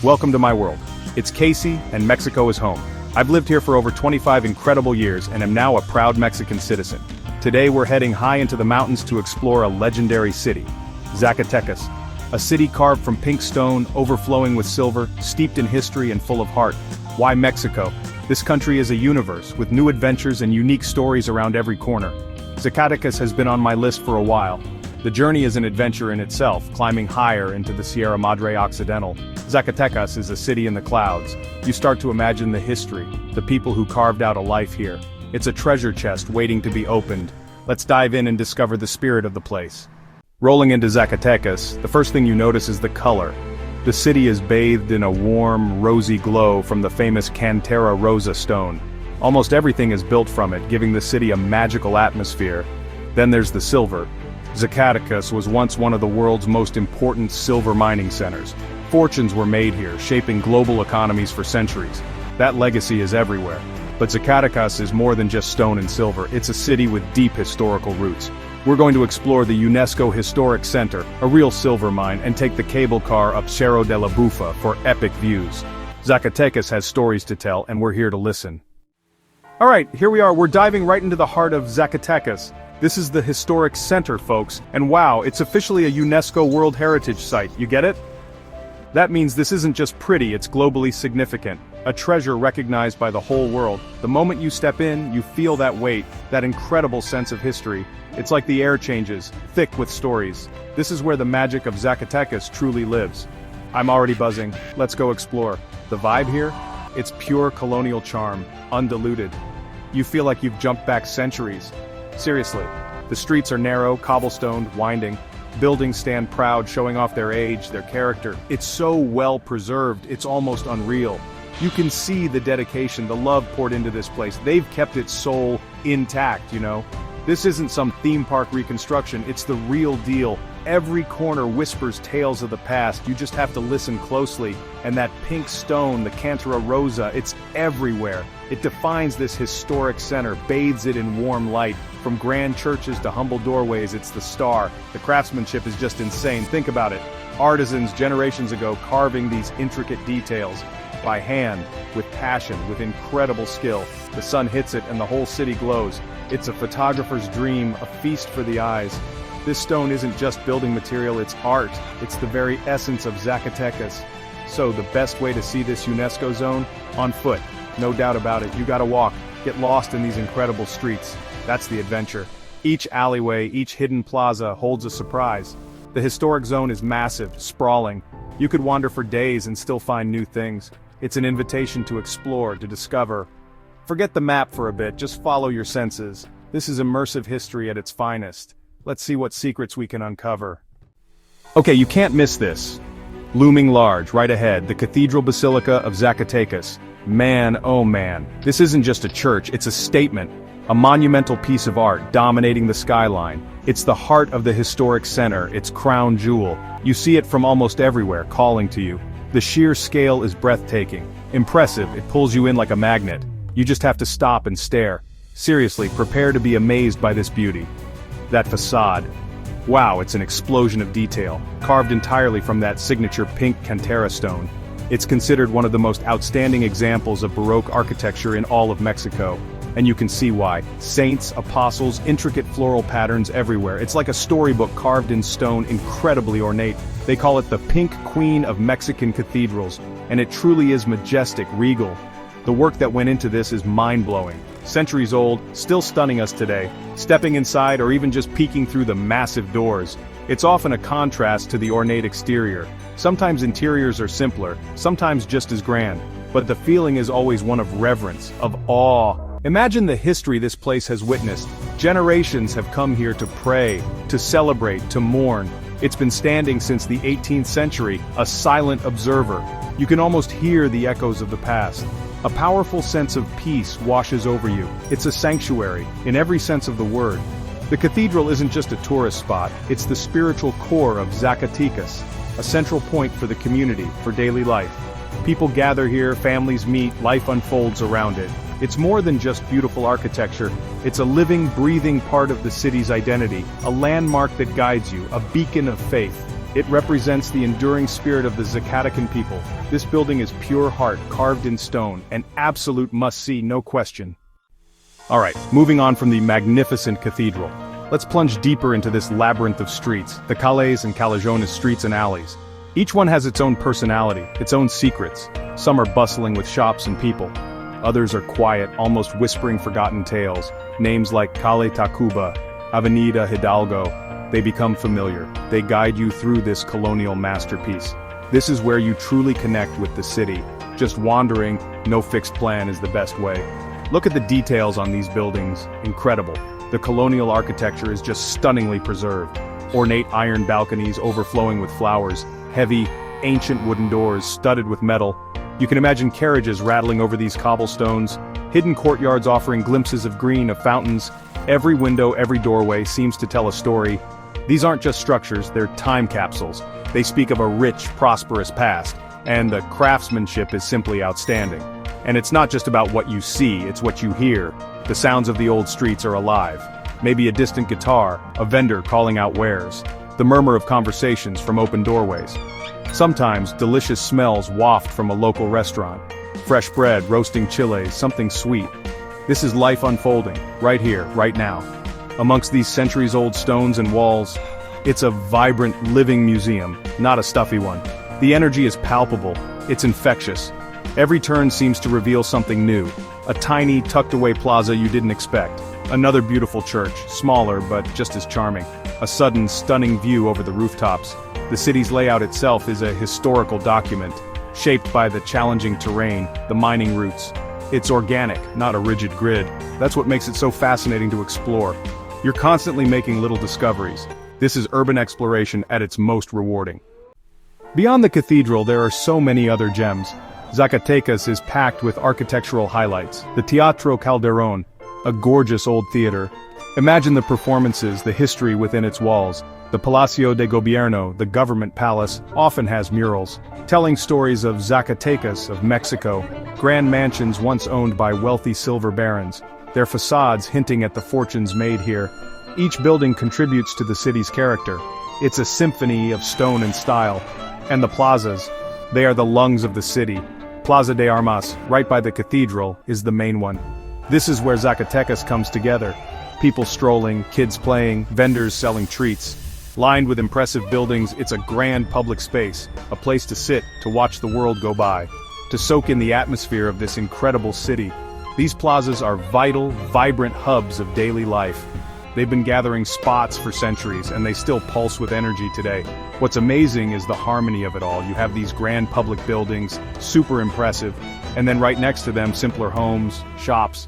Welcome to my world. It's Casey, and Mexico is home. I've lived here for over 25 incredible years and am now a proud Mexican citizen. Today we're heading high into the mountains to explore a legendary city, Zacatecas. A city carved from pink stone, overflowing with silver, steeped in history and full of heart. Why Mexico? This country is a universe, with new adventures and unique stories around every corner. Zacatecas has been on my list for a while. The journey is an adventure in itself, climbing higher into the Sierra Madre Occidental. Zacatecas is a city in the clouds. You start to imagine the history, the people who carved out a life here. It's a treasure chest waiting to be opened. Let's dive in and discover the spirit of the place. Rolling into Zacatecas, the first thing you notice is the color. The city is bathed in a warm, rosy glow from the famous Cantera Rosa stone. Almost everything is built from it, giving the city a magical atmosphere. Then there's the silver. Zacatecas was once one of the world's most important silver mining centers. Fortunes were made here, shaping global economies for centuries. That legacy is everywhere. But Zacatecas is more than just stone and silver, it's a city with deep historical roots. We're going to explore the UNESCO Historic Center, a real silver mine, and take the cable car up Cerro de la Bufa for epic views. Zacatecas has stories to tell, and we're here to listen. Alright, here we are, we're diving right into the heart of Zacatecas. This is the historic center, folks, and wow, it's officially a UNESCO World Heritage Site, you get it? That means this isn't just pretty, it's globally significant. A treasure recognized by the whole world. The moment you step in, you feel that weight, that incredible sense of history. It's like the air changes, thick with stories. This is where the magic of Zacatecas truly lives. I'm already buzzing, let's go explore. The vibe here? It's pure colonial charm, undiluted. You feel like you've jumped back centuries. Seriously, the streets are narrow, cobblestoned, winding. Buildings stand proud, showing off their age, their character. It's so well preserved, it's almost unreal. You can see the dedication, the love poured into this place. They've kept its soul intact, you know? This isn't some theme park reconstruction, it's the real deal. Every corner whispers tales of the past, you just have to listen closely. And that pink stone, the Cantera Rosa, it's everywhere. It defines this historic center, bathes it in warm light. From grand churches to humble doorways, it's the star. The craftsmanship is just insane, think about it. Artisans generations ago carving these intricate details. By hand, with passion, with incredible skill. The sun hits it and the whole city glows. It's a photographer's dream, a feast for the eyes. This stone isn't just building material, it's art. It's the very essence of Zacatecas. So the best way to see this UNESCO zone? On foot. No doubt about it, you gotta walk. Get lost in these incredible streets. That's the adventure. Each alleyway, each hidden plaza holds a surprise. The historic zone is massive, sprawling. You could wander for days and still find new things. It's an invitation to explore, to discover. Forget the map for a bit, just follow your senses. This is immersive history at its finest. Let's see what secrets we can uncover. Okay, you can't miss this. Looming large, right ahead, the Cathedral Basilica of Zacatecas. Man, oh man. This isn't just a church, it's a statement. A monumental piece of art dominating the skyline. It's the heart of the historic center, its crown jewel. You see it from almost everywhere, calling to you. The sheer scale is breathtaking. Impressive, it pulls you in like a magnet. You just have to stop and stare. Seriously, prepare to be amazed by this beauty. That facade. Wow, it's an explosion of detail, carved entirely from that signature pink Cantera stone. It's considered one of the most outstanding examples of Baroque architecture in all of Mexico. And you can see why. Saints, apostles, intricate floral patterns everywhere. It's like a storybook carved in stone, incredibly ornate. They call it the Pink Queen of Mexican cathedrals, and it truly is majestic, regal. The work that went into this is mind-blowing. Centuries old, still stunning us today. Stepping inside or even just peeking through the massive doors. It's often a contrast to the ornate exterior. Sometimes interiors are simpler, sometimes just as grand. But the feeling is always one of reverence, of awe. Imagine the history this place has witnessed. Generations have come here to pray, to celebrate, to mourn. It's been standing since the 18th century, a silent observer. You can almost hear the echoes of the past. A powerful sense of peace washes over you. It's a sanctuary, in every sense of the word. The cathedral isn't just a tourist spot, it's the spiritual core of Zacatecas, a central point for the community, for daily life. People gather here, families meet, life unfolds around it. It's more than just beautiful architecture, it's a living, breathing part of the city's identity, a landmark that guides you, a beacon of faith. It represents the enduring spirit of the Zacatecan people. This building is pure heart, carved in stone, an absolute must-see, no question. Alright, moving on from the magnificent cathedral. Let's plunge deeper into this labyrinth of streets, the calles and callejones streets and alleys. Each one has its own personality, its own secrets. Some are bustling with shops and people. Others are quiet, almost whispering forgotten tales. Names like Calle Tacuba, Avenida Hidalgo, they become familiar. They guide you through this colonial masterpiece. This is where you truly connect with the city. Just wandering, no fixed plan is the best way. Look at the details on these buildings, incredible. The colonial architecture is just stunningly preserved. Ornate iron balconies overflowing with flowers, heavy, ancient wooden doors studded with metal. You can imagine carriages rattling over these cobblestones, hidden courtyards offering glimpses of green, of fountains. Every window, every doorway seems to tell a story. These aren't just structures, they're time capsules. They speak of a rich, prosperous past, and the craftsmanship is simply outstanding. And it's not just about what you see, it's what you hear. The sounds of the old streets are alive. Maybe a distant guitar, a vendor calling out wares, the murmur of conversations from open doorways. Sometimes, delicious smells waft from a local restaurant. Fresh bread, roasting chiles, something sweet. This is life unfolding, right here, right now. Amongst these centuries-old stones and walls, it's a vibrant, living museum, not a stuffy one. The energy is palpable, it's infectious. Every turn seems to reveal something new. A tiny, tucked-away plaza you didn't expect. Another beautiful church, smaller but just as charming. A sudden, stunning view over the rooftops. The city's layout itself is a historical document, shaped by the challenging terrain, the mining routes. It's organic, not a rigid grid. That's what makes it so fascinating to explore. You're constantly making little discoveries. This is urban exploration at its most rewarding. Beyond the cathedral, there are so many other gems. Zacatecas is packed with architectural highlights. The Teatro Calderón, a gorgeous old theater. Imagine the performances, the history within its walls. The Palacio de Gobierno, the government palace, often has murals, telling stories of Zacatecas, of Mexico, grand mansions once owned by wealthy silver barons, their facades hinting at the fortunes made here. Each building contributes to the city's character. It's a symphony of stone and style. And the plazas, they are the lungs of the city. Plaza de Armas, right by the cathedral, is the main one. This is where Zacatecas comes together. People strolling, kids playing, vendors selling treats. Lined with impressive buildings, it's a grand public space, a place to sit, to watch the world go by, to soak in the atmosphere of this incredible city. These plazas are vital, vibrant hubs of daily life. They've been gathering spots for centuries, and they still pulse with energy today. What's amazing is the harmony of it all. You have these grand public buildings, super impressive, and then right next to them, simpler homes, shops.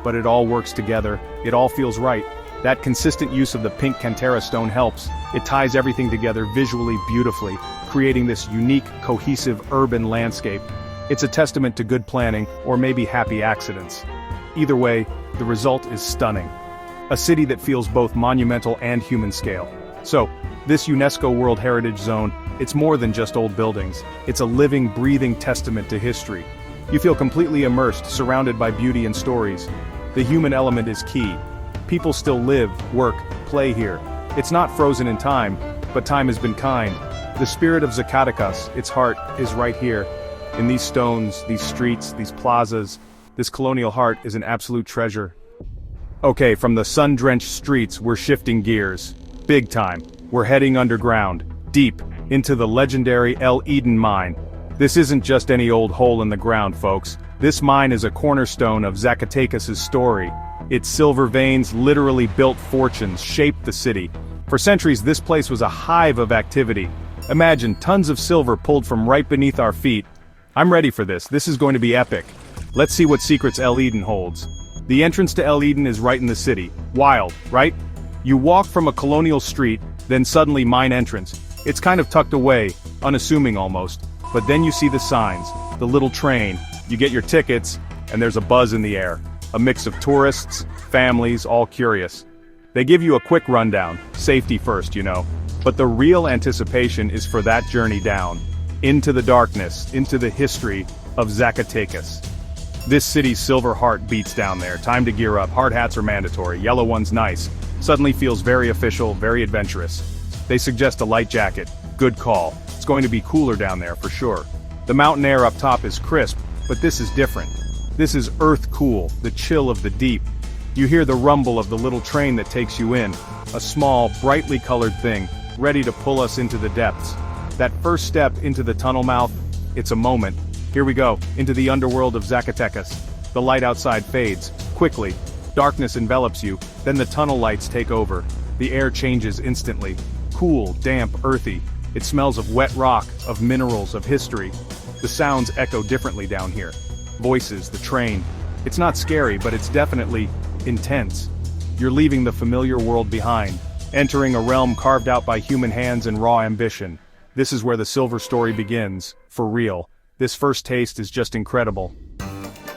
But it all works together, it all feels right. That consistent use of the pink cantera stone helps. It ties everything together visually beautifully, creating this unique, cohesive urban landscape. It's a testament to good planning, or maybe happy accidents. Either way, the result is stunning. A city that feels both monumental and human scale. So, this UNESCO World Heritage Zone, it's more than just old buildings. It's a living, breathing testament to history. You feel completely immersed, surrounded by beauty and stories. The human element is key. People still live, work, play here. It's not frozen in time, but time has been kind. The spirit of Zacatecas, its heart, is right here. In these stones, these streets, these plazas, this colonial heart is an absolute treasure. Okay, from the sun-drenched streets, we're shifting gears. Big time. We're heading underground, deep, into the legendary El Eden mine. This isn't just any old hole in the ground, folks. This mine is a cornerstone of Zacatecas' story. Its silver veins literally built fortunes, shaped the city. For centuries, this place was a hive of activity. Imagine tons of silver pulled from right beneath our feet. I'm ready for this. This is going to be epic. Let's see what secrets El Eden holds. The entrance to El Eden is right in the city. Wild, right? You walk from a colonial street, then suddenly mine entrance. It's kind of tucked away, unassuming almost. But then you see the signs, the little train. You get your tickets, and there's a buzz in the air. A mix of tourists, families, all curious. They give you a quick rundown, safety first, you know. But the real anticipation is for that journey down, into the darkness, into the history of Zacatecas. This city's silver heart beats down there. Time to gear up. Hard hats are mandatory. Yellow one's nice. Suddenly feels very official, very adventurous. They suggest a light jacket. Good call. It's going to be cooler down there for sure. The mountain air up top is crisp, but this is different. This is earth cool, the chill of the deep. You hear the rumble of the little train that takes you in, a small, brightly colored thing, ready to pull us into the depths. That first step into the tunnel mouth, it's a moment. Here we go, into the underworld of Zacatecas. The light outside fades, quickly. Darkness envelops you, then the tunnel lights take over. The air changes instantly. Cool, damp, earthy. It smells of wet rock, of minerals, of history. The sounds echo differently down here. Voices, the train. It's not scary, but it's definitely intense. You're leaving the familiar world behind, entering a realm carved out by human hands and raw ambition. This is where the silver story begins, for real. This first taste is just incredible.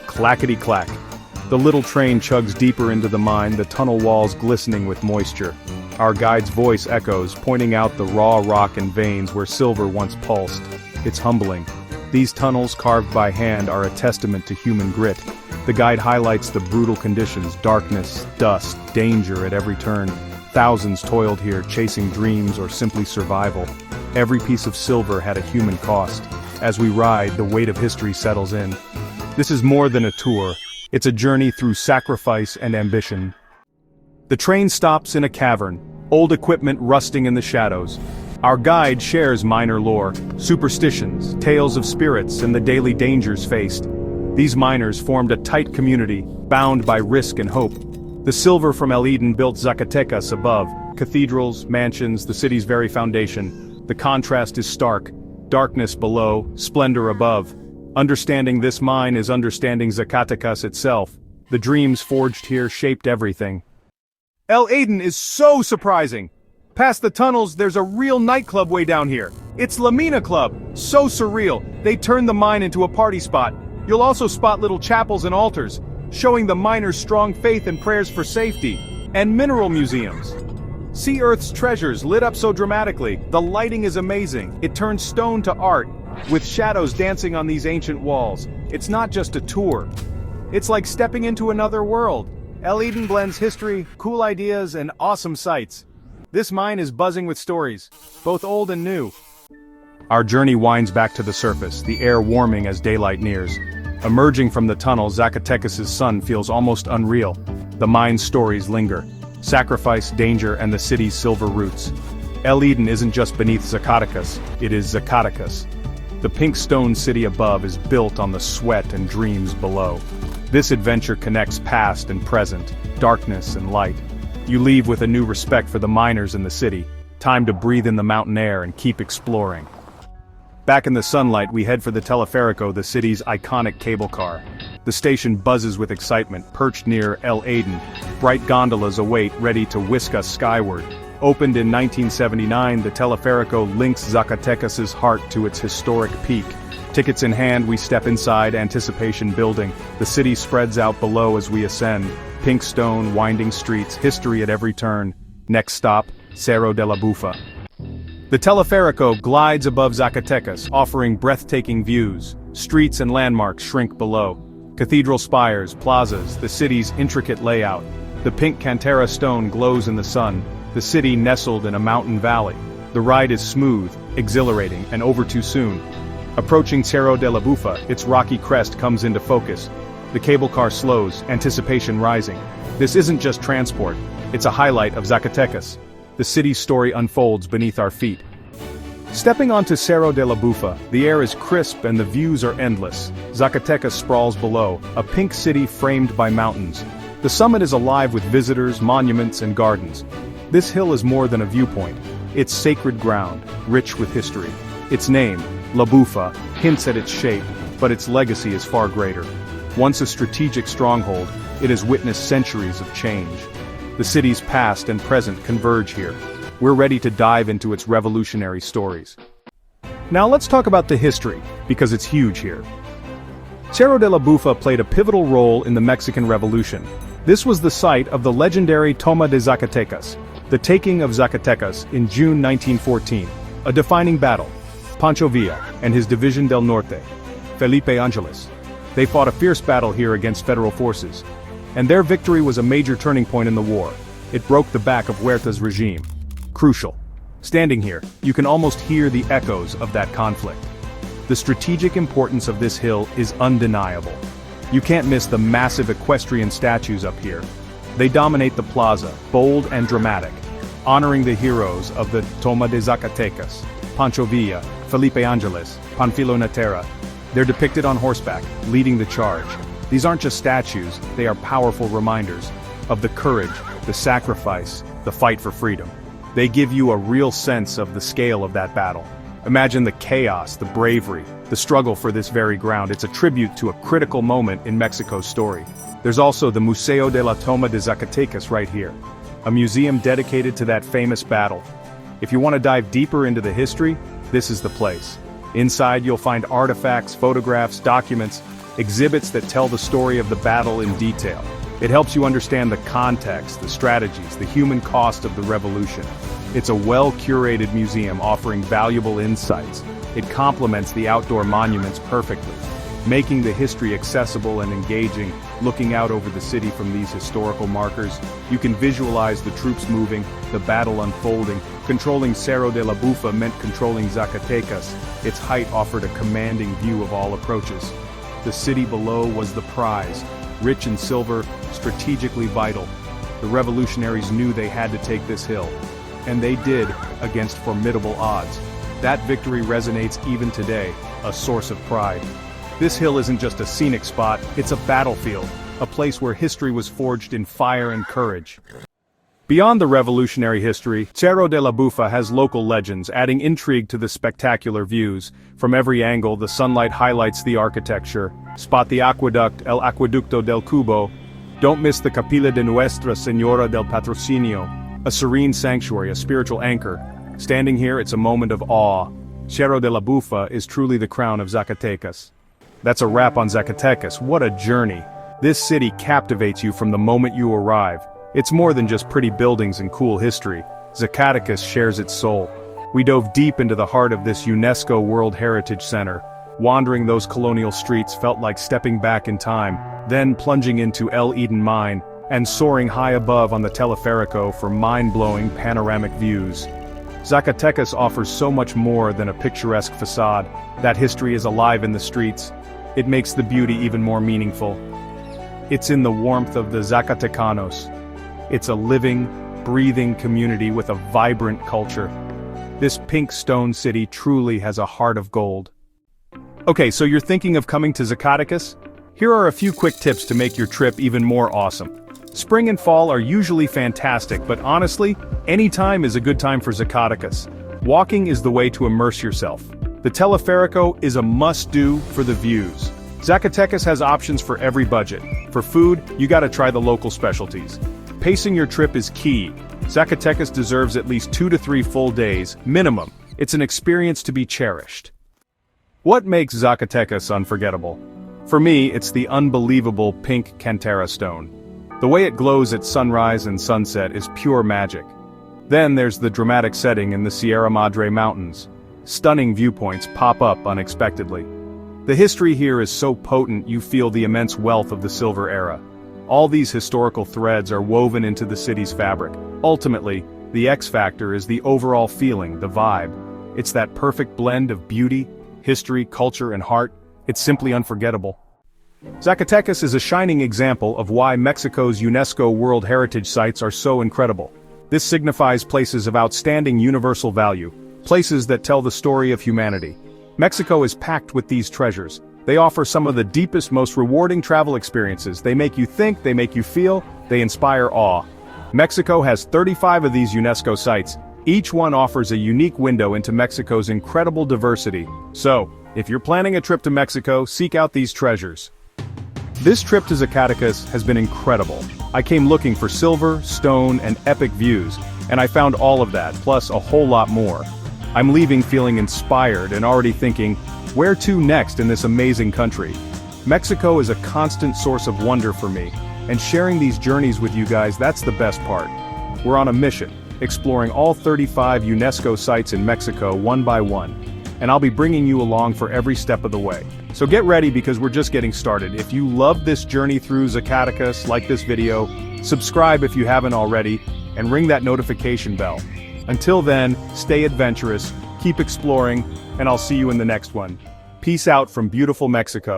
Clackety-clack. The little train chugs deeper into the mine, the tunnel walls glistening with moisture. Our guide's voice echoes, pointing out the raw rock and veins where silver once pulsed. It's humbling. These tunnels carved by hand are a testament to human grit. The guide highlights the brutal conditions, darkness, dust, danger at every turn. Thousands toiled here, chasing dreams or simply survival. Every piece of silver had a human cost. As we ride, the weight of history settles in. This is more than a tour. It's a journey through sacrifice and ambition. The train stops in a cavern, old equipment rusting in the shadows. Our guide shares miner lore, superstitions, tales of spirits, and the daily dangers faced. These miners formed a tight community, bound by risk and hope. The silver from El Eden built Zacatecas above, cathedrals, mansions, the city's very foundation. The contrast is stark, darkness below, splendor above. Understanding this mine is understanding Zacatecas itself. The dreams forged here shaped everything. El Eden is so surprising! Past the tunnels, there's a real nightclub way down here. It's La Mina Club, so surreal. They turned the mine into a party spot. You'll also spot little chapels and altars, showing the miners' strong faith and prayers for safety. And mineral museums. See Earth's treasures lit up so dramatically. The lighting is amazing. It turns stone to art, with shadows dancing on these ancient walls. It's not just a tour. It's like stepping into another world. El Eden blends history, cool ideas, and awesome sights. This mine is buzzing with stories, both old and new. Our journey winds back to the surface, the air warming as daylight nears. Emerging from the tunnel, Zacatecas' sun feels almost unreal. The mine's stories linger. Sacrifice, danger, and the city's silver roots. El Eden isn't just beneath Zacatecas, it is Zacatecas. The pink stone city above is built on the sweat and dreams below. This adventure connects past and present, darkness and light. You leave with a new respect for the miners in the city. Time to breathe in the mountain air and keep exploring. Back in the sunlight, we head for the Teleférico, the city's iconic cable car. The station buzzes with excitement, perched near El Eden. Bright gondolas await, ready to whisk us skyward. Opened in 1979, the Teleférico links Zacatecas' heart to its historic peak. Tickets in hand, we step inside, anticipation building. The city spreads out below as we ascend. Pink stone, winding streets, history at every turn. Next stop, Cerro de la Bufa. The Teleférico glides above Zacatecas, offering breathtaking views. Streets and landmarks shrink below. Cathedral spires, plazas, the city's intricate layout. The pink Cantera stone glows in the sun, the city nestled in a mountain valley. The ride is smooth, exhilarating, and over too soon. Approaching Cerro de la Bufa, its rocky crest comes into focus. The cable car slows, anticipation rising. This isn't just transport, it's a highlight of Zacatecas. The city's story unfolds beneath our feet. Stepping onto Cerro de la Bufa, the air is crisp and the views are endless. Zacatecas sprawls below, a pink city framed by mountains. The summit is alive with visitors, monuments, and gardens. This hill is more than a viewpoint. It's sacred ground, rich with history. Its name, La Bufa, hints at its shape, but its legacy is far greater. Once a strategic stronghold, it has witnessed centuries of change. The city's past and present converge here. We're ready to dive into its revolutionary stories. Now let's talk about the history, because it's huge here. Cerro de la Bufa played a pivotal role in the Mexican Revolution. This was the site of the legendary Toma de Zacatecas, the taking of Zacatecas in June 1914, a defining battle. Pancho Villa and his Division del Norte, Felipe Angeles. They fought a fierce battle here against federal forces. And their victory was a major turning point in the war. It broke the back of Huerta's regime. Crucial. Standing here, you can almost hear the echoes of that conflict. The strategic importance of this hill is undeniable. You can't miss the massive equestrian statues up here. They dominate the plaza, bold and dramatic, honoring the heroes of the Toma de Zacatecas, Pancho Villa, Felipe Angeles, Panfilo Natera. They're depicted on horseback, leading the charge. These aren't just statues, they are powerful reminders of the courage, the sacrifice, the fight for freedom. They give you a real sense of the scale of that battle. Imagine the chaos, the bravery, the struggle for this very ground. It's a tribute to a critical moment in Mexico's story. There's also the Museo de la Toma de Zacatecas right here, a museum dedicated to that famous battle. If you want to dive deeper into the history, this is the place. Inside you'll find artifacts, photographs, documents, exhibits that tell the story of the battle in detail. It helps you understand the context, the strategies, the human cost of the revolution. It's a well-curated museum offering valuable insights. It complements the outdoor monuments perfectly, making the history accessible and engaging. Looking out over the city from these historical markers, you can visualize the troops moving, the battle unfolding. Controlling Cerro de la Bufa meant controlling Zacatecas. Its height offered a commanding view of all approaches. The city below was the prize, rich in silver, strategically vital. The revolutionaries knew they had to take this hill. And they did, against formidable odds. That victory resonates even today, a source of pride. This hill isn't just a scenic spot, it's a battlefield, a place where history was forged in fire and courage. Beyond the revolutionary history, Cerro de la Bufa has local legends, adding intrigue to the spectacular views. From every angle, the sunlight highlights the architecture. Spot the aqueduct, El Acueducto del Cubo. Don't miss the Capilla de Nuestra Señora del Patrocinio, a serene sanctuary, a spiritual anchor. Standing here, it's a moment of awe. Cerro de la Bufa is truly the crown of Zacatecas. That's a wrap on Zacatecas. What a journey. This city captivates you from the moment you arrive. It's more than just pretty buildings and cool history. Zacatecas shares its soul. We dove deep into the heart of this UNESCO World Heritage Center. Wandering those colonial streets felt like stepping back in time, then plunging into El Eden Mine, and soaring high above on the Teleférico for mind-blowing panoramic views. Zacatecas offers so much more than a picturesque facade. That history is alive in the streets. It makes the beauty even more meaningful. It's in the warmth of the Zacatecanos. It's a living, breathing community with a vibrant culture. This pink stone city truly has a heart of gold. Okay, so you're thinking of coming to Zacatecas? Here are a few quick tips to make your trip even more awesome. Spring and fall are usually fantastic, but honestly, any time is a good time for Zacatecas. Walking is the way to immerse yourself. The Teleférico is a must-do for the views. Zacatecas has options for every budget. For food, you gotta try the local specialties. Pacing your trip is key. Zacatecas deserves at least 2 to 3 full days, minimum. It's an experience to be cherished. What makes Zacatecas unforgettable? For me, it's the unbelievable pink Cantera stone. The way it glows at sunrise and sunset is pure magic. Then there's the dramatic setting in the Sierra Madre Mountains. Stunning viewpoints pop up unexpectedly. The history here is so potent you feel the immense wealth of the Silver Era. All these historical threads are woven into the city's fabric. Ultimately, the X factor is the overall feeling, the vibe. It's that perfect blend of beauty, history, culture, and heart. It's simply unforgettable. Zacatecas is a shining example of why Mexico's UNESCO World Heritage Sites are so incredible. This signifies places of outstanding universal value, places that tell the story of humanity. Mexico is packed with these treasures. They offer some of the deepest, most rewarding travel experiences. They make you think, they make you feel, they inspire awe. Mexico has 35 of these UNESCO sites. Each one offers a unique window into Mexico's incredible diversity. So, if you're planning a trip to Mexico, seek out these treasures. This trip to Zacatecas has been incredible. I came looking for silver, stone, and epic views, and I found all of that, plus a whole lot more. I'm leaving feeling inspired and already thinking, where to next in this amazing country? Mexico is a constant source of wonder for me, and sharing these journeys with you guys, that's the best part. We're on a mission, exploring all 35 UNESCO sites in Mexico one by one, and I'll be bringing you along for every step of the way. So get ready because we're just getting started. If you loved this journey through Zacatecas, like this video, subscribe if you haven't already, and ring that notification bell. Until then, stay adventurous, keep exploring, and I'll see you in the next one. Peace out from beautiful Mexico.